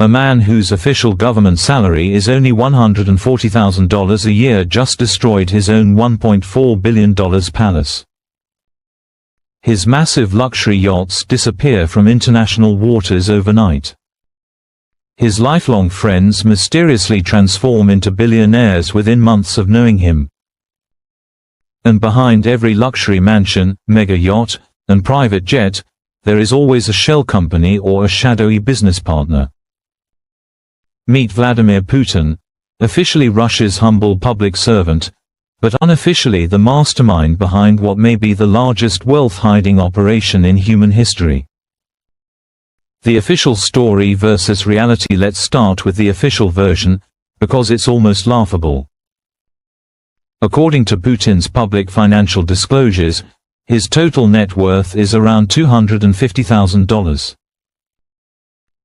A man whose official government salary is only $140,000 a year just destroyed his own $1.4 billion palace. His massive luxury yachts disappear from international waters overnight. His lifelong friends mysteriously transform into billionaires within months of knowing him. And behind every luxury mansion, mega yacht, and private jet, there is always a shell company or a shadowy business partner. Meet Vladimir Putin, officially Russia's humble public servant, but unofficially the mastermind behind what may be the largest wealth-hiding operation in human history. The official story versus reality. Let's start with the official version, because it's almost laughable. According to Putin's public financial disclosures, his total net worth is around $250,000.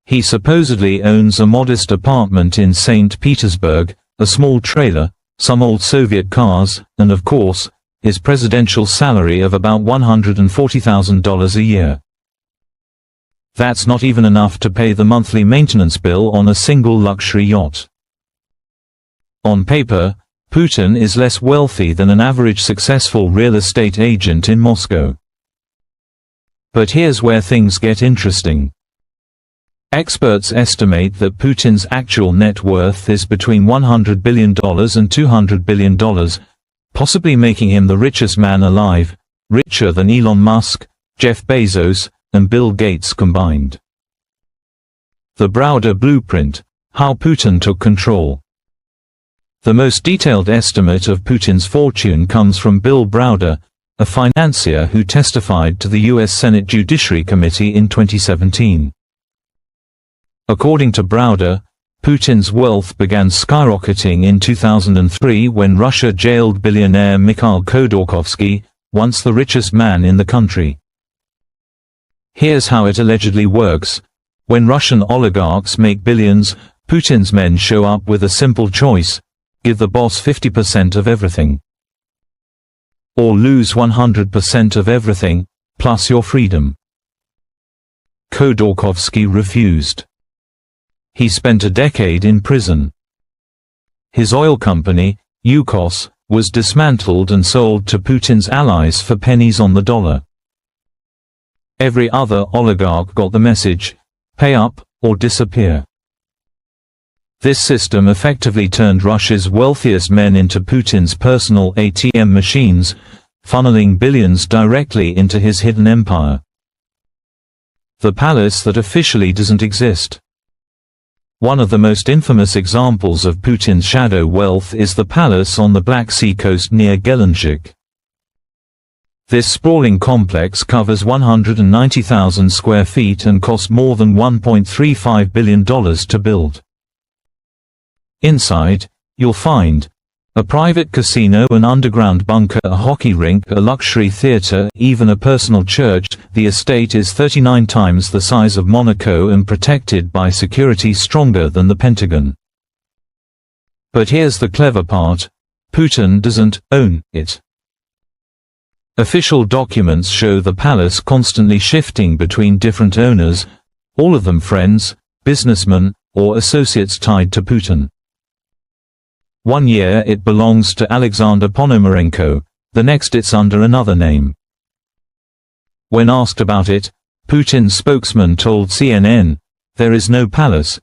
He supposedly owns a modest apartment in St. Petersburg, a small trailer, some old Soviet cars, and of course, his presidential salary of about $140,000 a year. That's not even enough to pay the monthly maintenance bill on a single luxury yacht. On paper, Putin is less wealthy than an average successful real estate agent in Moscow. But here's where things get interesting. Experts estimate that Putin's actual net worth is between $100 billion and $200 billion, possibly making him the richest man alive, richer than Elon Musk, Jeff Bezos, and Bill Gates combined. The Browder Blueprint: How Putin Took Control. The most detailed estimate of Putin's fortune comes from Bill Browder, a financier who testified to the U.S. Senate Judiciary Committee in 2017. According to Browder, Putin's wealth began skyrocketing in 2003 when Russia jailed billionaire Mikhail Khodorkovsky, once the richest man in the country. Here's how it allegedly works. When Russian oligarchs make billions, Putin's men show up with a simple choice: give the boss 50% of everything. Or lose 100% of everything, plus your freedom. Khodorkovsky refused. He spent a decade in prison. His oil company, Yukos, was dismantled and sold to Putin's allies for pennies on the dollar. Every other oligarch got the message: pay up, or disappear. This system effectively turned Russia's wealthiest men into Putin's personal ATM machines, funneling billions directly into his hidden empire. The palace that officially doesn't exist. One of the most infamous examples of Putin's shadow wealth is the palace on the Black Sea coast near Gelendzhik. This sprawling complex covers 190,000 square feet and cost more than $1.35 billion to build. Inside, you'll find a private casino, an underground bunker, a hockey rink, a luxury theater, even a personal church. The estate is 39 times the size of Monaco and protected by security stronger than the Pentagon. But here's the clever part: Putin doesn't own it. Official documents show the palace constantly shifting between different owners, all of them friends, businessmen, or associates tied to Putin. One year it belongs to Alexander Ponomarenko, the next it's under another name. When asked about it, Putin's spokesman told CNN, "There is no palace.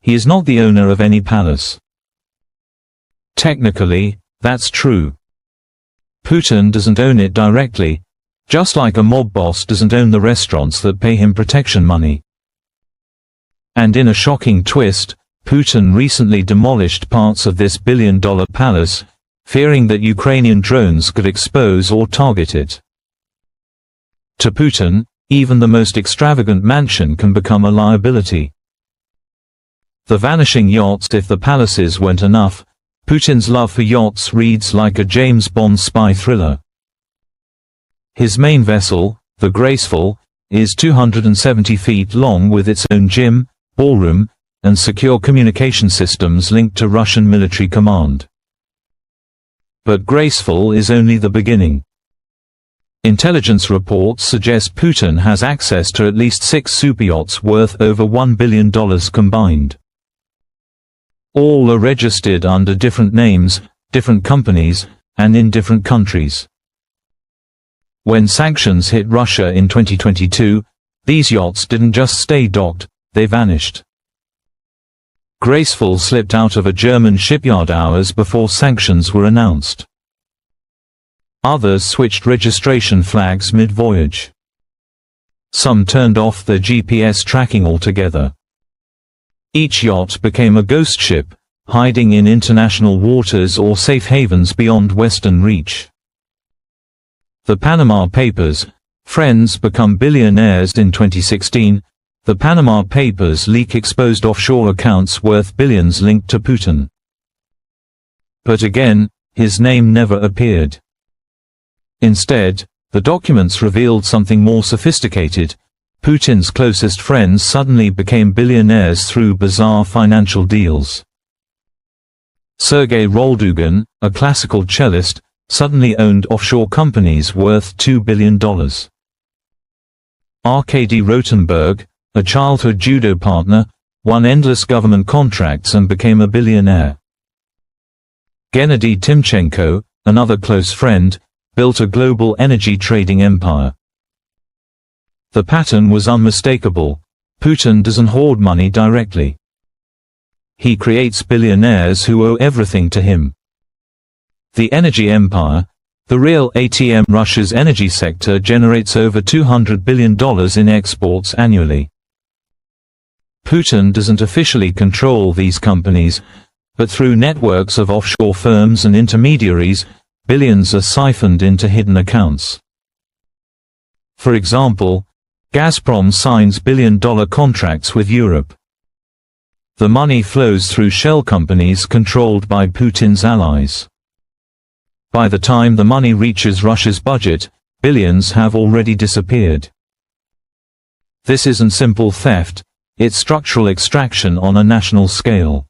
He is not the owner of any palace." Technically, that's true. Putin doesn't own it directly, just like a mob boss doesn't own the restaurants that pay him protection money. And in a shocking twist, Putin recently demolished parts of this billion-dollar palace, fearing that Ukrainian drones could expose or target it. To Putin, even the most extravagant mansion can become a liability. The vanishing yachts. If the palaces weren't enough, Putin's love for yachts reads like a James Bond spy thriller. His main vessel, the Graceful, is 270 feet long with its own gym, ballroom, and secure communication systems linked to Russian military command. But Graceful is only the beginning. Intelligence reports suggest Putin has access to at least 6 superyachts worth over $1 billion combined. All are registered under different names, different companies, and in different countries. When sanctions hit Russia in 2022, these yachts didn't just stay docked, they vanished. Graceful slipped out of a German shipyard hours before sanctions were announced. Others switched registration flags mid-voyage. Some turned off their GPS tracking altogether. Each yacht became a ghost ship, hiding in international waters or safe havens beyond Western reach. The Panama Papers, friends become billionaires in 2016. The Panama Papers leak exposed offshore accounts worth billions linked to Putin. But again, his name never appeared. Instead, the documents revealed something more sophisticated. Putin's closest friends suddenly became billionaires through bizarre financial deals. Sergei Roldugan, a classical cellist, suddenly owned offshore companies worth $2 billion. Arkady Rotenberg, a childhood judo partner, won endless government contracts and became a billionaire. Gennady Timchenko, another close friend, built a global energy trading empire. The pattern was unmistakable. Putin doesn't hoard money directly. He creates billionaires who owe everything to him. The energy empire, the real ATM. Russia's energy sector generates over $200 billion in exports annually. Putin doesn't officially control these companies, but through networks of offshore firms and intermediaries, billions are siphoned into hidden accounts. For example, Gazprom signs billion-dollar contracts with Europe. The money flows through shell companies controlled by Putin's allies. By the time the money reaches Russia's budget, billions have already disappeared. This isn't simple theft, it's structural extraction on a national scale.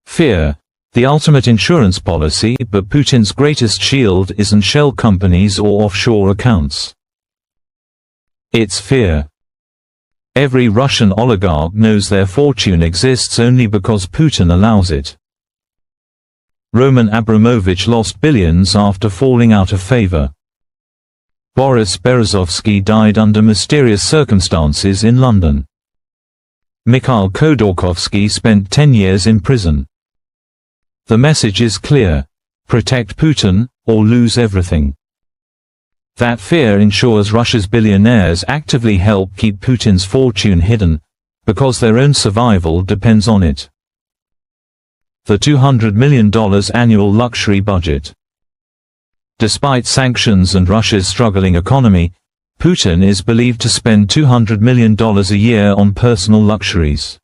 Fear, the ultimate insurance policy, but Putin's greatest shield isn't shell companies or offshore accounts. It's fear. Every Russian oligarch knows their fortune exists only because Putin allows it. Roman Abramovich lost billions after falling out of favor. Boris Berezovsky died under mysterious circumstances in London. Mikhail Khodorkovsky spent 10 years in prison. The message is clear: protect Putin, or lose everything. That fear ensures Russia's billionaires actively help keep Putin's fortune hidden, because their own survival depends on it. The $200 million annual luxury budget. Despite sanctions and Russia's struggling economy, Putin is believed to spend $200 million a year on personal luxuries.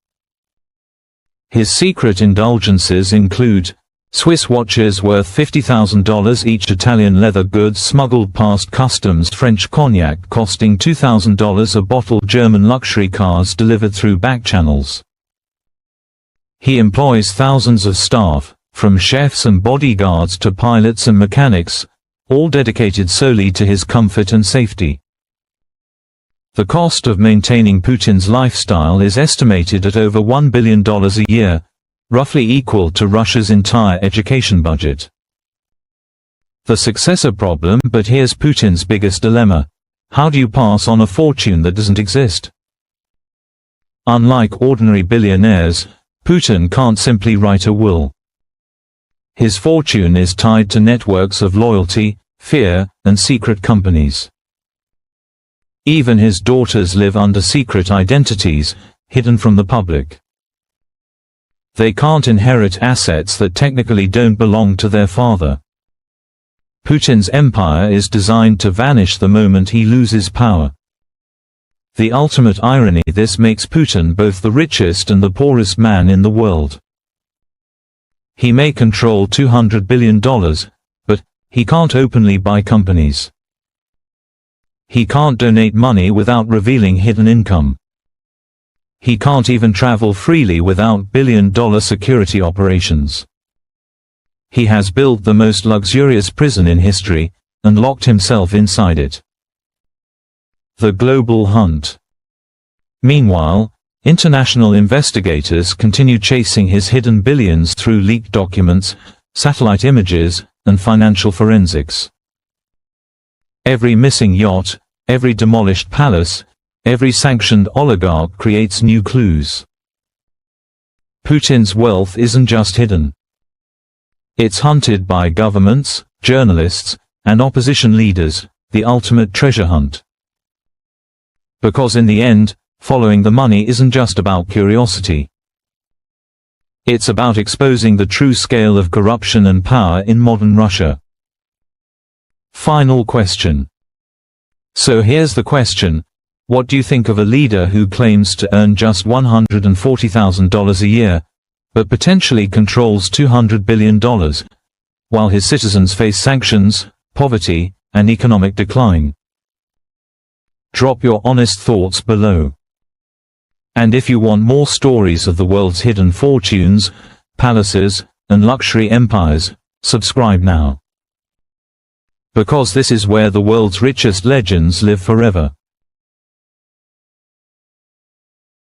His secret indulgences include Swiss watches worth $50,000 each, Italian leather goods smuggled past customs, French cognac costing $2,000 a bottle, German luxury cars delivered through back channels. He employs thousands of staff, from chefs and bodyguards to pilots and mechanics, all dedicated solely to his comfort and safety. The cost of maintaining Putin's lifestyle is estimated at over $1 billion a year, roughly equal to Russia's entire education budget. The successor problem, but here's Putin's biggest dilemma: how do you pass on a fortune that doesn't exist? Unlike ordinary billionaires, Putin can't simply write a will. His fortune is tied to networks of loyalty, fear, and secret companies. Even his daughters live under secret identities, hidden from the public. They can't inherit assets that technically don't belong to their father. Putin's empire is designed to vanish the moment he loses power. The ultimate irony: this makes Putin both the richest and the poorest man in the world. He may control $200 billion, but he can't openly buy companies. He can't donate money without revealing hidden income. He can't even travel freely without billion-dollar security operations. He has built the most luxurious prison in history, and locked himself inside it. The global hunt. Meanwhile, international investigators continue chasing his hidden billions through leaked documents, satellite images, and financial forensics. Every missing yacht, every demolished palace, every sanctioned oligarch creates new clues. Putin's wealth isn't just hidden. It's hunted by governments, journalists, and opposition leaders, the ultimate treasure hunt. Because in the end, following the money isn't just about curiosity. It's about exposing the true scale of corruption and power in modern Russia. Final question. So here's the question. What do you think of a leader who claims to earn just $140,000 a year, but potentially controls $200 billion, while his citizens face sanctions, poverty, and economic decline? Drop your honest thoughts below. And if you want more stories of the world's hidden fortunes, palaces, and luxury empires, subscribe now. Because this is where the world's richest legends live forever.